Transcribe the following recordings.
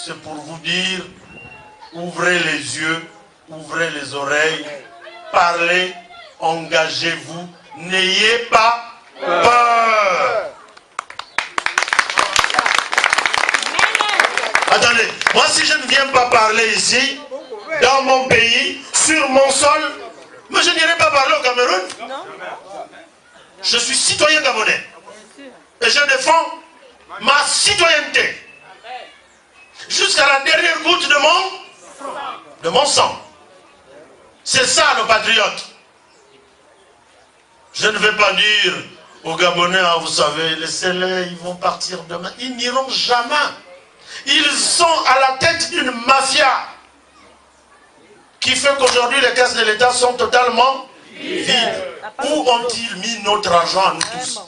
c'est pour vous dire, ouvrez les yeux, ouvrez les oreilles, parlez, engagez-vous, n'ayez pas peur. Attendez, moi si je ne viens pas parler ici, dans mon pays, sur mon sol, mais je n'irai pas parler au Cameroun. Je suis citoyen gabonais. Et je défends ma citoyenneté. Jusqu'à la dernière goutte de mon sang. C'est ça le patriote. Je ne vais pas dire aux Gabonais, vous savez, laissez-les, ils vont partir demain. Ils n'iront jamais. Ils sont à la tête d'une mafia qui fait qu'aujourd'hui les caisses de l'État sont totalement vides. Où ont-ils mis notre argent à nous tous?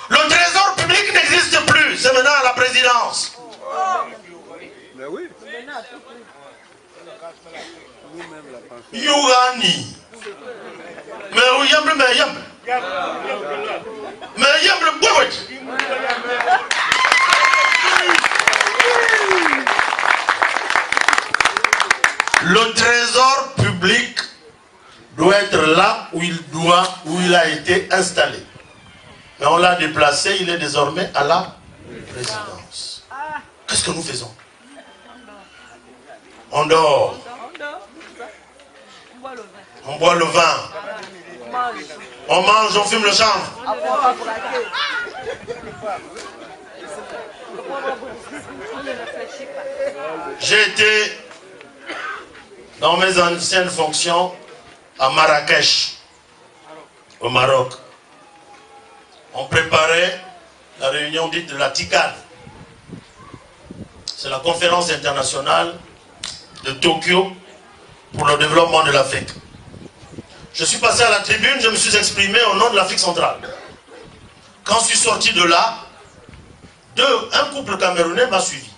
Le trésor public n'existe plus, c'est maintenant à la présidence. Mais oui. Yougani. Mais où yamble, mais yamble. Mais yamble, le trésor public doit être là où il a été installé. Mais on l'a déplacé, il est désormais à la présidence. Qu'est-ce que nous faisons? On dort. On boit le vin. On mange, on fume le chanvre. J'ai été dans mes anciennes fonctions à Marrakech, au Maroc. On préparait la réunion dite de la TICAD. C'est la conférence internationale de Tokyo pour le développement de l'Afrique. Je suis passé à la tribune, je me suis exprimé au nom de l'Afrique centrale. Quand je suis sorti de là, un couple camerounais m'a suivi.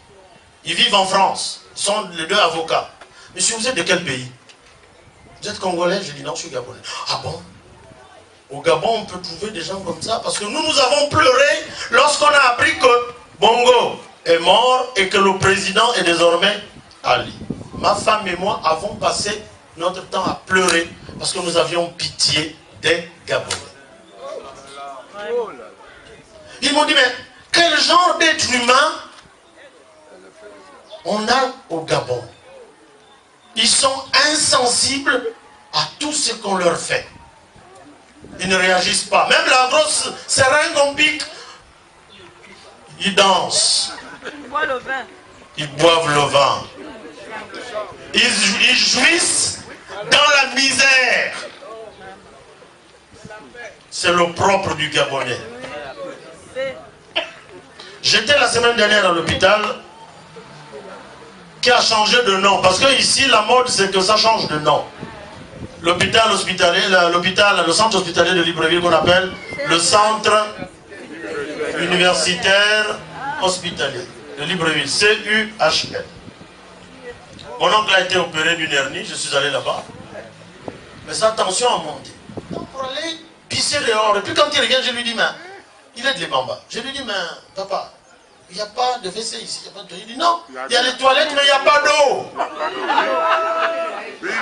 Ils vivent en France, ils sont les deux avocats. Monsieur, vous êtes de quel pays? Vous êtes congolais? Je dis non, je suis gabonais. Ah bon? Au Gabon, on peut trouver des gens comme ça, parce que nous avons pleuré lorsqu'on a appris que Bongo est mort et que le président est désormais Ali. Ma femme et moi avons passé notre temps à pleurer parce que nous avions pitié des Gabonais. Ils m'ont dit, mais quel genre d'être humain on a au Gabon? Ils sont insensibles à tout ce qu'on leur fait. Ils ne réagissent pas. Même la grosse seringue en pique, ils dansent. Ils boivent le vin. Ils boivent le vin. Ils jouissent dans la misère. C'est le propre du Gabonais. J'étais la semaine dernière à l'hôpital qui a changé de nom. Parce que ici, la mode, c'est que ça change de nom. L'hôpital hospitalier, le centre hospitalier de Libreville qu'on appelle le centre universitaire hospitalier de Libreville, CUHL. Mon oncle a été opéré d'une hernie, je suis allé là-bas. Mais sa tension a monté. Donc pour aller pisser dehors, et puis quand il regarde, je lui dis, mais il est de l'Ébamba. Je lui dis, mais papa, il n'y a pas de WC ici, il n'y a pas de... Il dit non, il y a les toilettes, mais il n'y a pas d'eau.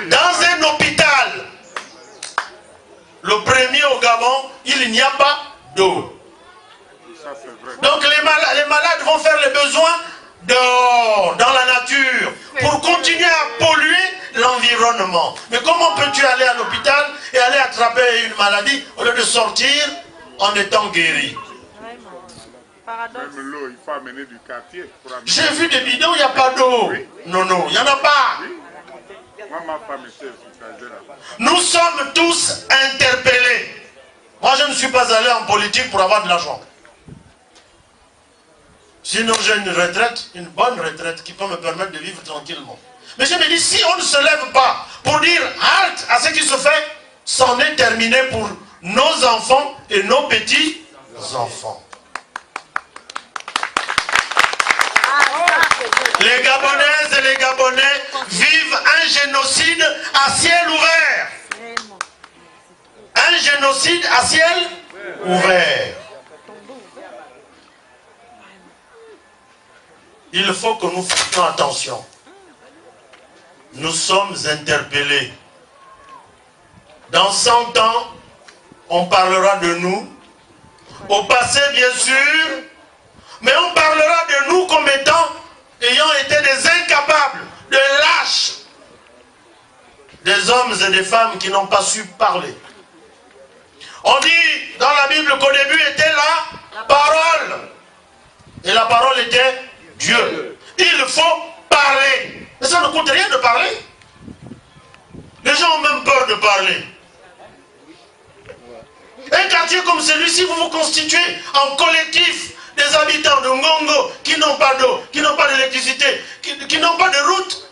Dans un hôpital, le premier au Gabon, il n'y a pas d'eau. Donc les malades vont faire les besoins dehors, dans la nature, pour continuer à polluer l'environnement. Mais comment peux-tu aller à l'hôpital et aller attraper une maladie au lieu de sortir en étant guéri? Même l'eau, il faut amener du quartier. J'ai vu des bidons, il n'y a pas d'eau. Oui. Non, non, il n'y en a pas. Oui. Moi, ma femme était hospitalisée là-bas. Nous sommes tous interpellés. Moi, je ne suis pas allé en politique pour avoir de l'argent. Sinon, j'ai une retraite, une bonne retraite qui peut me permettre de vivre tranquillement. Mais je me dis, si on ne se lève pas pour dire halte à ce qui se fait, c'en est terminé pour nos enfants et nos petits-enfants. Les Gabonaises et les Gabonais vivent un génocide à ciel ouvert. Un génocide à ciel ouvert. il faut que nous fassions attention. Nous sommes interpellés. Dans 100 ans, on parlera de nous. Au passé, bien sûr, mais on parlera de nous comme étant, ayant été des incapables, des lâches, des hommes et des femmes qui n'ont pas su parler. On dit dans la Bible qu'au début était la parole. Et la parole était Dieu. Il faut parler. Mais ça ne coûte rien de parler. Les gens ont même peur de parler. Un quartier comme celui-ci, vous vous constituez en collectif des habitants de Ngongo qui n'ont pas d'eau, qui n'ont pas d'électricité, qui n'ont pas de route.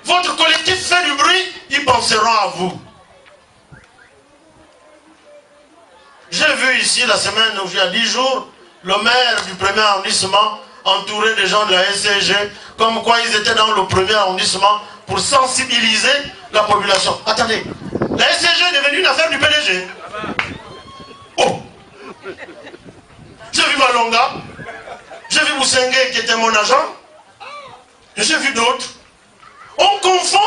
Votre collectif fait du bruit, ils penseront à vous. J'ai vu ici la semaine où il y a 10 jours, le maire du premier arrondissement entouré des gens de la SCG, comme quoi ils étaient dans le premier arrondissement pour sensibiliser la population. Attendez, la SCG est devenue une affaire du PDG. Oh! J'ai vu Malonga, j'ai vu Boussengé qui était mon agent, j'ai vu d'autres. On confond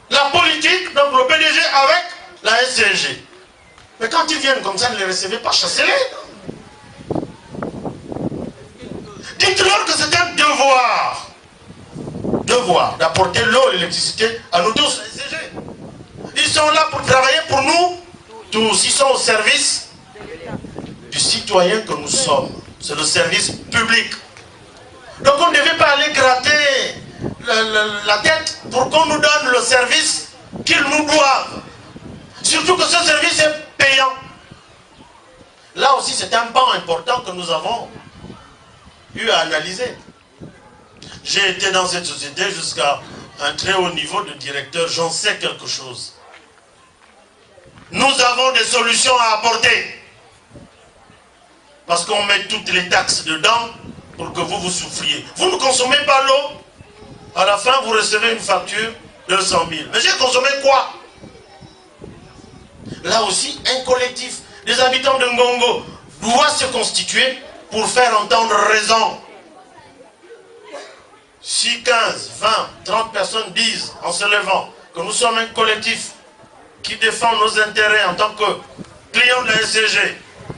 la politique, donc le PDG, avec la SCG. Mais quand ils viennent comme ça, ne les recevez pas, chassez-les. Dites-leur que c'est un devoir. Devoir d'apporter l'eau et l'électricité à nous tous, la SCG. Ils sont là pour travailler pour nous tous. Ils sont au service du citoyen que nous sommes. C'est le service public. Donc on ne devait pas aller gratter la tête pour qu'on nous donne le service qu'ils nous doivent. Surtout que ce service est payant. Là aussi, c'est un pan important que nous avons eu à analyser. J'ai été dans cette société jusqu'à un très haut niveau de directeur. J'en sais quelque chose. Nous avons des solutions à apporter. Parce qu'on met toutes les taxes dedans pour que vous souffriez. Vous ne consommez pas l'eau. À la fin, vous recevez une facture de 100 000. Mais j'ai consommé quoi? Là aussi, un collectif des habitants de Ngongo doit se constituer pour faire entendre raison. Si 15, 20, 30 personnes disent en se levant que nous sommes un collectif qui défend nos intérêts en tant que clients de la SCG,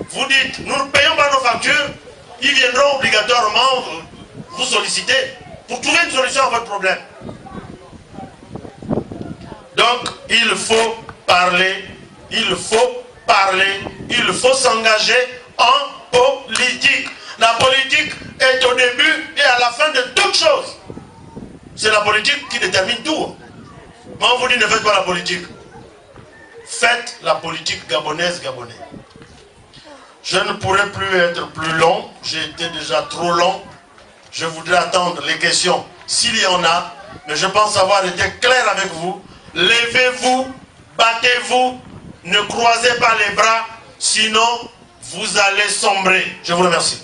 vous dites, nous ne payons pas nos factures, ils viendront obligatoirement vous solliciter pour trouver une solution à votre problème. Donc, il faut parler, il faut parler, il faut s'engager en politique. La politique est au début et à la fin de toute chose. C'est la politique qui détermine tout. Mais on vous dit, ne faites pas la politique. Faites la politique gabonaise, gabonais. Je ne pourrai plus être plus long. J'ai été déjà trop long. Je voudrais attendre les questions, s'il y en a. Mais je pense avoir été clair avec vous. Levez-vous, battez-vous, ne croisez pas les bras, sinon vous allez sombrer. Je vous remercie.